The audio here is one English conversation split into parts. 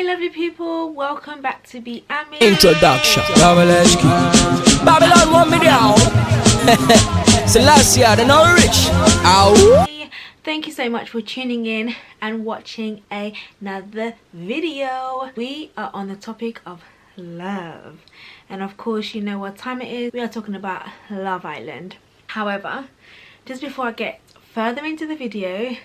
Hi lovely people, welcome back to Be Ami. Introduction. Babylon want me down. Selassie, the no rich. Ow. Thank you so much for tuning in and watching another video. We are on the topic of love, and of course you know what time it is. We are talking about Love Island. However, just before I get further into the video,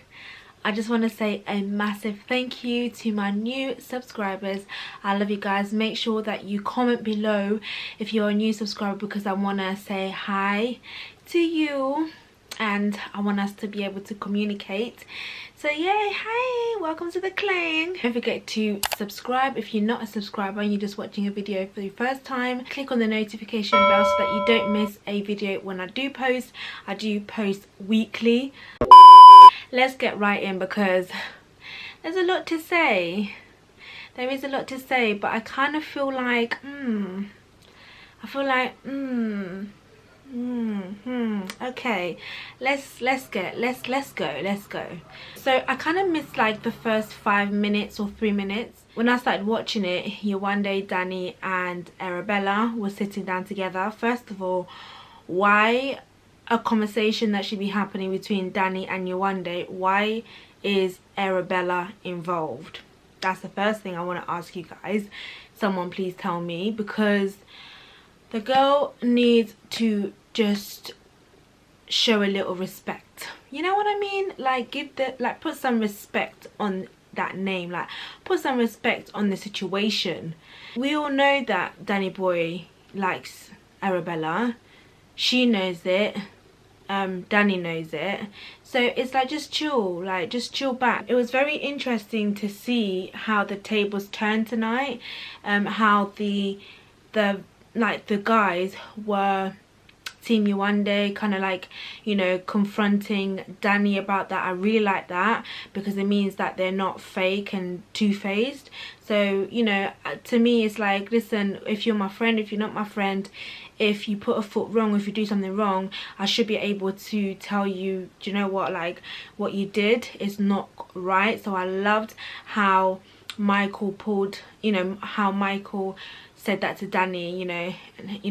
I just want to say a massive thank you to my new subscribers. I love you guys. Make sure that you comment below if you're a new subscriber, because I want to say hi to you and I want us to be able to communicate. So yay, hi, welcome to the clan. Don't forget to subscribe if you're not a subscriber and you're just watching a video for the first time. Click on the notification bell so that you don't miss a video when I do post. I do post weekly. Let's get right in because there's a lot to say. There is a lot to say, but I kind of feel like okay, let's go. So I kind of missed like the first 5 minutes or 3 minutes. When I started watching it, Yewande, Danny and Arabella were sitting down together. First of all, why a conversation that should be happening between Danny and Yewande? Why is Arabella involved? That's the first thing I want to ask you guys. Someone please tell me, because the girl needs to just show a little respect. You know what I mean? Like put some respect on that name. Like put some respect on the situation. We all know that Danny boy likes Arabella. She knows it. Danny knows it. So it's like, just chill, like just chill back. It was very interesting to see how the tables turned tonight. How the guys were Team Yewande, kind of like, you know, confronting Danny about that. I really like that, because it means that they're not fake and two-faced. So, you know, to me it's like, listen, if you're my friend, if you're not my friend, if you put a foot wrong, if you do something wrong, I should be able to tell you, do you know what, like what you did is not right. So I loved how Michael pulled, you know, how Michael said that to Danny, you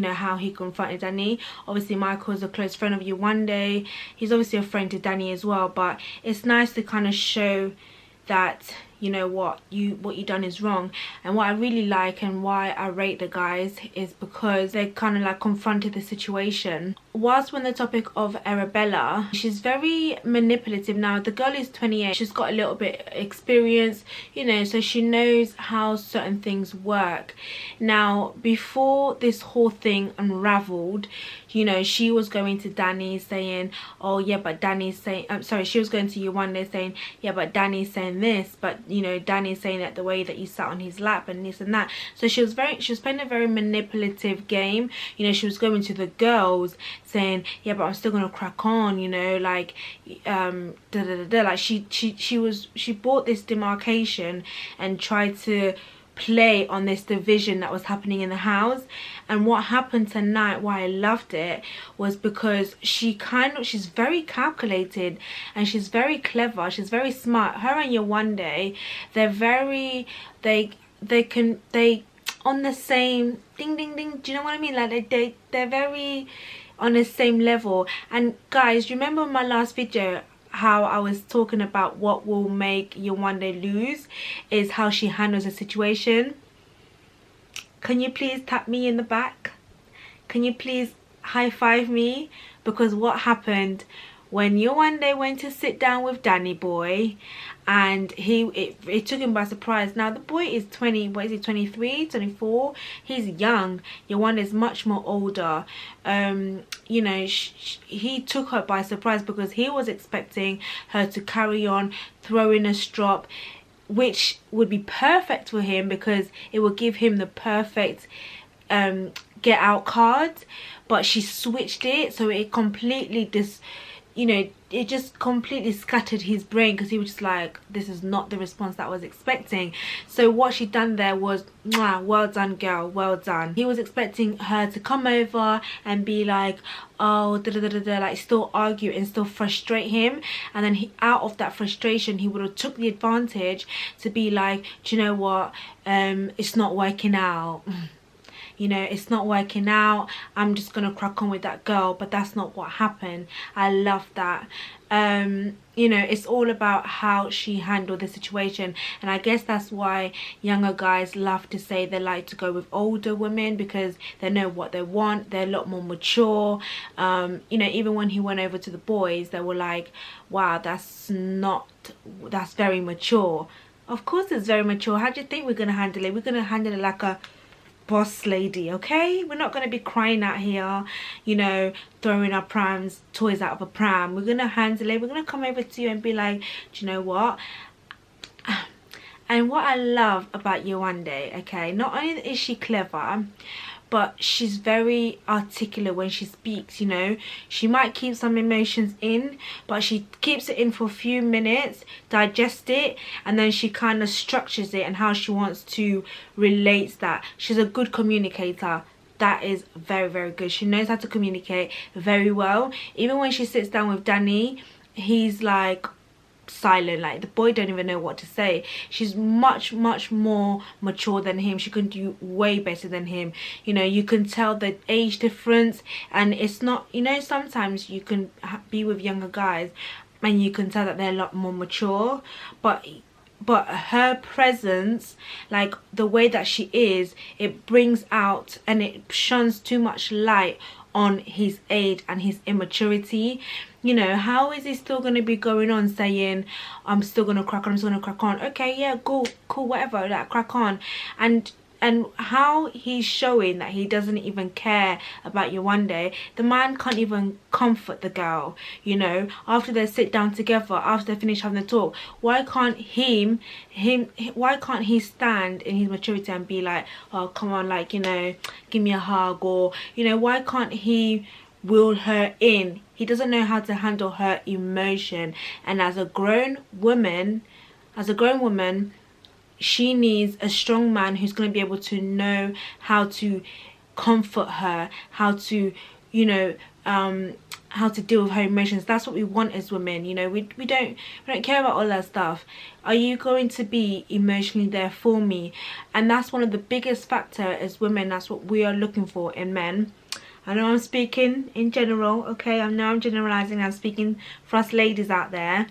know how he confronted Danny. Obviously Michael's a close friend of Yewande. He's obviously a friend to Danny as well, but it's nice to kind of show that, you know, what you done is wrong. And what I really like and why I rate the guys is because they kind of like confronted the situation. Whilst we're on the topic of Arabella, she's very manipulative. Now the girl is 28, she's got a little bit experience, you know, so she knows how certain things work. Now before this whole thing unraveled, you know, she was going to Danny saying, oh yeah, but Danny's saying, I'm sorry, she was going to Yewande saying, yeah, but Danny's saying this, but you know, Danny's saying that the way that you sat on his lap and this and that. So she was playing a very manipulative game. You know, she was going to the girls saying, yeah, but I'm still gonna crack on, you know, like like she bought this demarcation and tried to play on this division that was happening in the house. And what happened tonight, why I loved it, was because she's very calculated and she's very clever, she's very smart. Her and Yewande, they on the same ding ding ding, do you know what I mean? Like they're very on the same level. And guys, remember in my last video how I was talking about what will make Yewande lose is how she handles a situation. Can you please tap me in the back? Can you please high five me? Because what happened when Yewande went to sit down with Danny boy, and it took him by surprise. Now the boy is 20, what is he, 23, 24? He's young. Yewande is much more older. You know, he took her by surprise because he was expecting her to carry on, throw in a strop, which would be perfect for him because it would give him the perfect get out card. But she switched it, so it completely you know, it just completely scattered his brain, because he was just like, this is not the response that I was expecting. So what she done there was, mwah, well done girl, well done. He was expecting her to come over and be like, oh da da da da da, like still argue and still frustrate him, and then he, out of that frustration, he would have took the advantage to be like, do you know what, it's not working out. You know, it's not working out, I'm just gonna crack on with that girl. But that's not what happened. I love that. You know, it's all about how she handled the situation, and I guess that's why younger guys love to say they like to go with older women, because they know what they want, they're a lot more mature. You know, even when he went over to the boys, they were like, wow, that's very mature. Of course it's very mature. How do you think we're gonna handle it? We're gonna handle it like a boss lady, okay? We're not going to be crying out here, you know, throwing our toys out of a pram. We're going to handle it. We're going to come over to you and be like, do you know what? And what I love about Yewande, okay, not only is she clever, but she's very articulate when she speaks. You know, she might keep some emotions in, but she keeps it in for a few minutes, digest it, and then she kind of structures it and how she wants to relate that. She's a good communicator. That is very, very good. She knows how to communicate very well. Even when she sits down with Danny, he's like silent, like the boy don't even know what to say. She's much more mature than him. She can do way better than him. You know, you can tell the age difference, and it's not, you know, sometimes you can be with younger guys and you can tell that they're a lot more mature, but her presence, like the way that she is, it brings out and it shines too much light on his age and his immaturity. You know, how is he still going to be going on saying, I'm still going to crack on, I'm still going to crack on? Okay, yeah, cool, whatever, like, crack on. And how he's showing that he doesn't even care about Yewande. The man can't even comfort the girl, you know, after they sit down together, after they finish having the talk. Why can't why can't he stand in his maturity and be like, oh, come on, like, you know, give me a hug? Or, you know, why can't he will her in? He doesn't know how to handle her emotion. And as a grown woman, she needs a strong man who's going to be able to know how to comfort her, how to, you know, how to deal with her emotions. That's what we want as women. You know, we don't care about all that stuff. Are you going to be emotionally there for me? And that's one of the biggest factor as women. That's what we are looking for in men. I know I'm speaking in general, okay? I know I'm generalizing. I'm speaking for us ladies out there.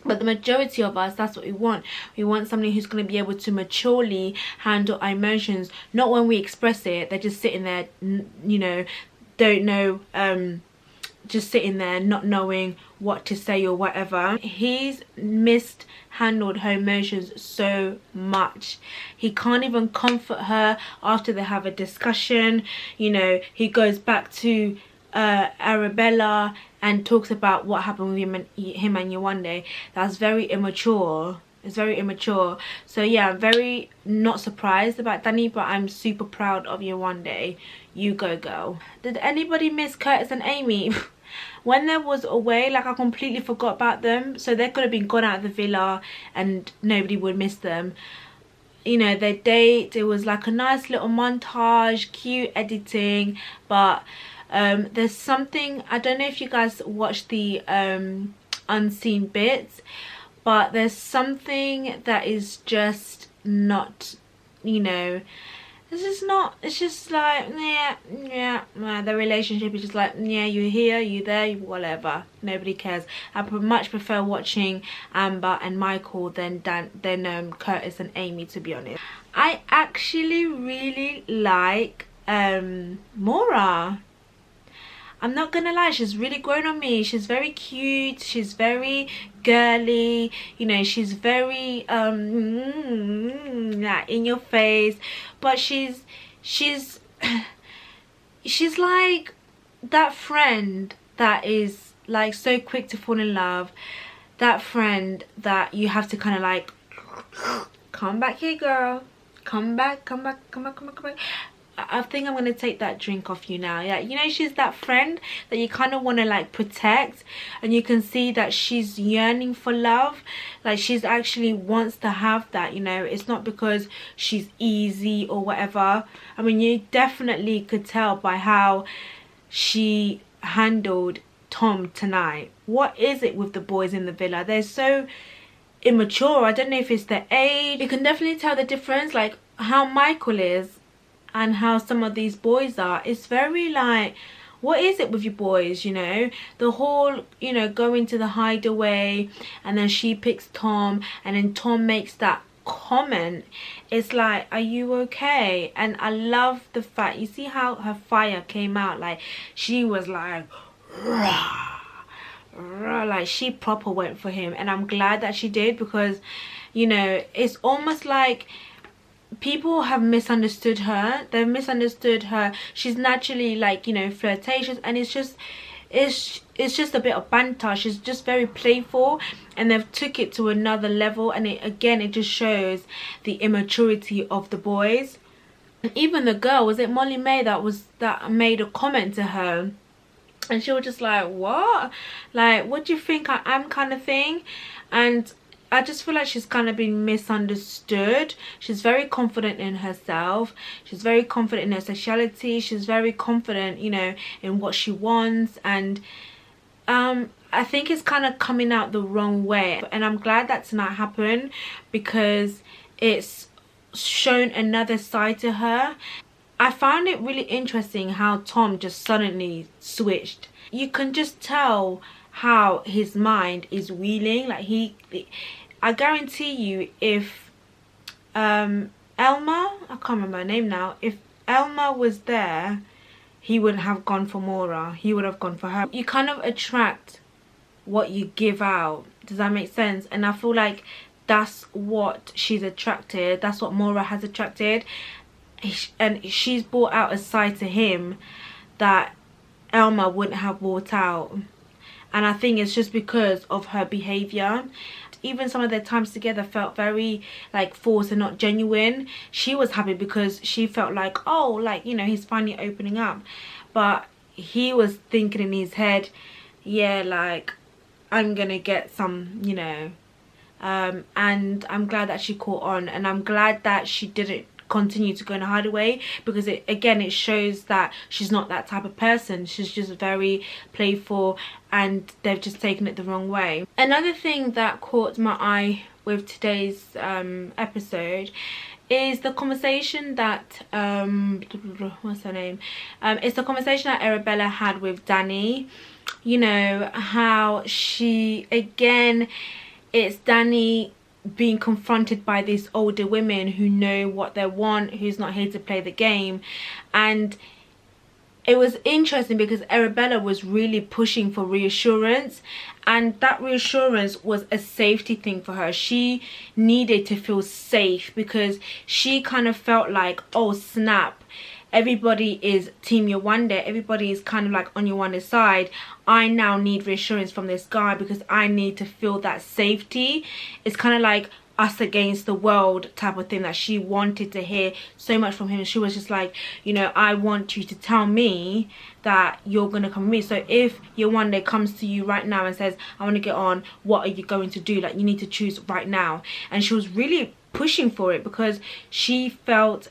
But the majority of us, that's what we want. We want somebody who's going to be able to maturely handle our emotions. Not when we express it, they're just sitting there, you know, don't know, just sitting there not knowing what to say or whatever. He's mishandled her emotions so much. He can't even comfort her after they have a discussion. You know, he goes back to Arabella and talks about what happened with him and Yewande. That's very immature. It's very immature. So yeah, I'm very not surprised about Danny, but I'm super proud of Yewande. You go, girl. Did anybody miss Curtis and Amy? When they was away, like, I completely forgot about them. So they could have been gone out of the villa and nobody would miss them. You know, their date, it was like a nice little montage, cute editing, but there's something, I don't know if you guys watched the unseen bits, but there's something that is just not, you know, it's just like, yeah, the relationship is just like, yeah, you're here, you're there, whatever, nobody cares. I much prefer watching Amber and Michael than Curtis and Amy, to be honest. I actually really like Maura. I'm not gonna lie, she's really grown on me. She's very cute, she's very girly, you know, she's very in your face, but she's like that friend that is like so quick to fall in love, that friend that you have to kind of like, come back here, girl, come back. I think I'm gonna take that drink off you now. Yeah, you know, she's that friend that you kind of want to like protect, and you can see that she's yearning for love. Like she's actually wants to have that, you know. It's not because she's easy or whatever. I mean, you definitely could tell by how she handled Tom tonight. What is it with the boys in the villa? They're so immature. I don't know if it's their age. You can definitely tell the difference, like how Michael is and how some of these boys are. It's very like, what is it with you boys, you know? The whole, you know, going to the hideaway, and then she picks Tom, and then Tom makes that comment. It's like, are you okay? And I love the fact, you see how her fire came out, like she was like rah, rah, like she proper went for him. And I'm glad that she did, because, you know, it's almost like people have misunderstood her. They've misunderstood her. She's naturally like, you know, flirtatious, and it's just a bit of banter. She's just very playful, and they've took it to another level, and it just shows the immaturity of the boys. And even the girl, was it Molly May that made a comment to her, and she was just like, what, like, what do you think I am, kind of thing. And I just feel like she's kind of been misunderstood. She's very confident in herself. She's very confident in her sexuality. She's very confident, you know, in what she wants. And I think it's kind of coming out the wrong way. And I'm glad that tonight happened, because it's shown another side to her. I found it really interesting how Tom just suddenly switched. You can just tell how his mind is wheeling. Like I guarantee you, if Elma, I can't remember her name now, if Elma was there, he wouldn't have gone for Maura. He would have gone for her. You kind of attract what you give out. Does that make sense? And I feel like that's what she's attracted. That's what Maura has attracted. And she's brought out a side to him that Elma wouldn't have brought out. And I think it's just because of her behaviour. Even some of their times together felt very like forced and not genuine. She was happy because she felt like, oh, like, you know, he's finally opening up. But he was thinking in his head, yeah, like, I'm gonna get some, you know. And I'm glad that she caught on, and I'm glad that she didn't continue to go in a hideaway, because it shows that she's not that type of person. She's just very playful, and they've just taken it the wrong way. Another thing that caught my eye with today's episode is the conversation that what's her name, it's the conversation that Arabella had with Danny. You know, how she, again, it's Danny being confronted by these older women who know what they want, who's not here to play the game. And it was interesting because Arabella was really pushing for reassurance, and that reassurance was a safety thing for her. She needed to feel safe, because she kind of felt like, oh snap, everybody is team Yewande, everybody is kind of like on Yewande's side. I now need reassurance from this guy, because I need to feel that safety. It's kind of like us against the world type of thing that she wanted to hear so much from him. She was just like, you know, I want you to tell me that you're gonna come with me. So if Yewande comes to you right now and says, I want to get on, what are you going to do? Like, you need to choose right now. And she was really pushing for it, because she felt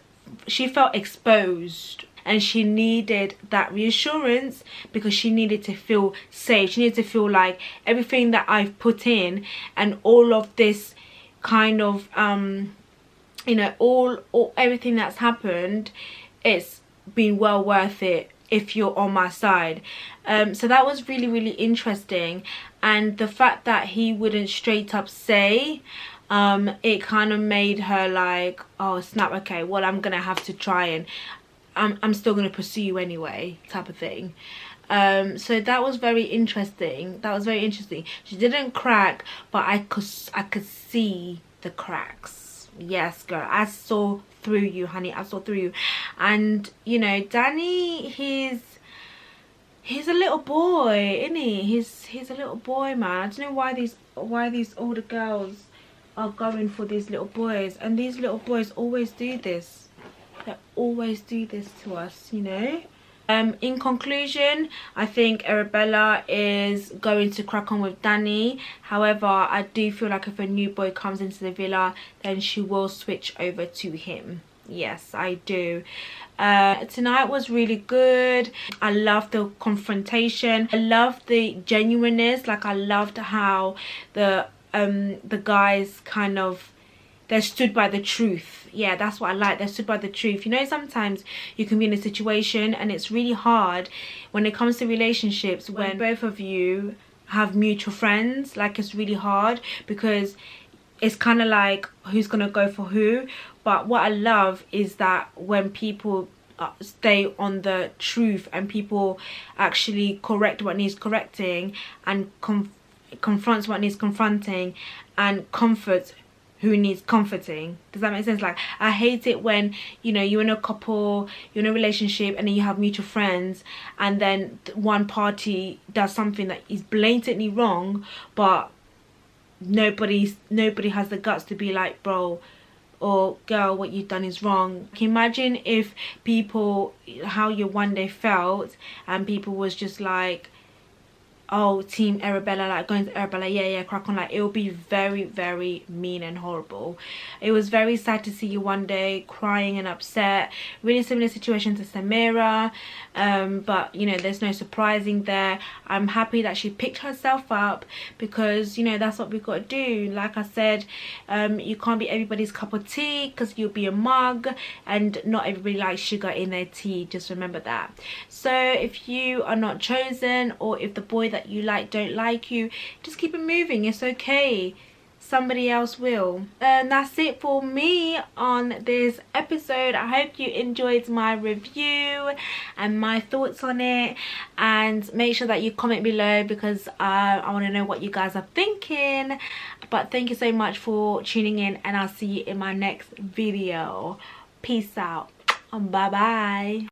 exposed, and she needed that reassurance, because she needed to feel safe. She needed to feel like everything that I've put in, and all of this kind of you know, all everything that's happened, it's been well worth it if you're on my side. So that was really, really interesting. And the fact that he wouldn't straight up say, it kind of made her like, oh snap, okay, well, I'm gonna have to try, and I'm still gonna pursue you anyway, type of thing. So that was very interesting. She didn't crack, but I could see the cracks. Yes, girl, I saw through you, honey. I saw through you. And you know, Danny, he's a little boy, isn't he? He's a little boy, man. I don't know why these older girls are going for these little boys, and these little boys always do this. They always do this to us, you know. In conclusion, I think Arabella is going to crack on with Danny. However, I do feel like if a new boy comes into the villa, then she will switch over to him. Yes, I do. Tonight was really good. I loved the confrontation. I loved the genuineness. Like, I loved how the guys kind of, they stood by the truth. Yeah, that's what I like. They stood by the truth. You know, sometimes you can be in a situation and it's really hard when it comes to relationships, when both of you have mutual friends. Like, it's really hard because it's kind of like who's gonna go for who. But what I love is that when people stay on the truth and people actually correct what needs correcting and confronts what needs confronting and comforts who needs comforting. Does that make sense? Like, I hate it when, you know, you're in a couple, you're in a relationship, and then you have mutual friends, and then one party does something that is blatantly wrong, but nobody has the guts to be like, bro or girl, what you've done is wrong. Imagine if people, how Yewande felt, and people was just like, oh, team Arabella, like going to Arabella, yeah, crack on. Like, it will be very, very mean and horrible. It was very sad to see you one day crying and upset. Really similar situation to Samira, but you know, there's no surprising there. I'm happy that she picked herself up, because you know, that's what we've got to do. Like I said, you can't be everybody's cup of tea, because you'll be a mug, and not everybody likes sugar in their tea. Just remember that. So if you are not chosen, or if the boy that you like don't like you, just keep it moving. It's okay, somebody else will. And that's it for me on this episode. I hope you enjoyed my review and my thoughts on it, and make sure that you comment below, because I want to know what you guys are thinking. But thank you so much for tuning in, and I'll see you in my next video. Peace out. Bye bye.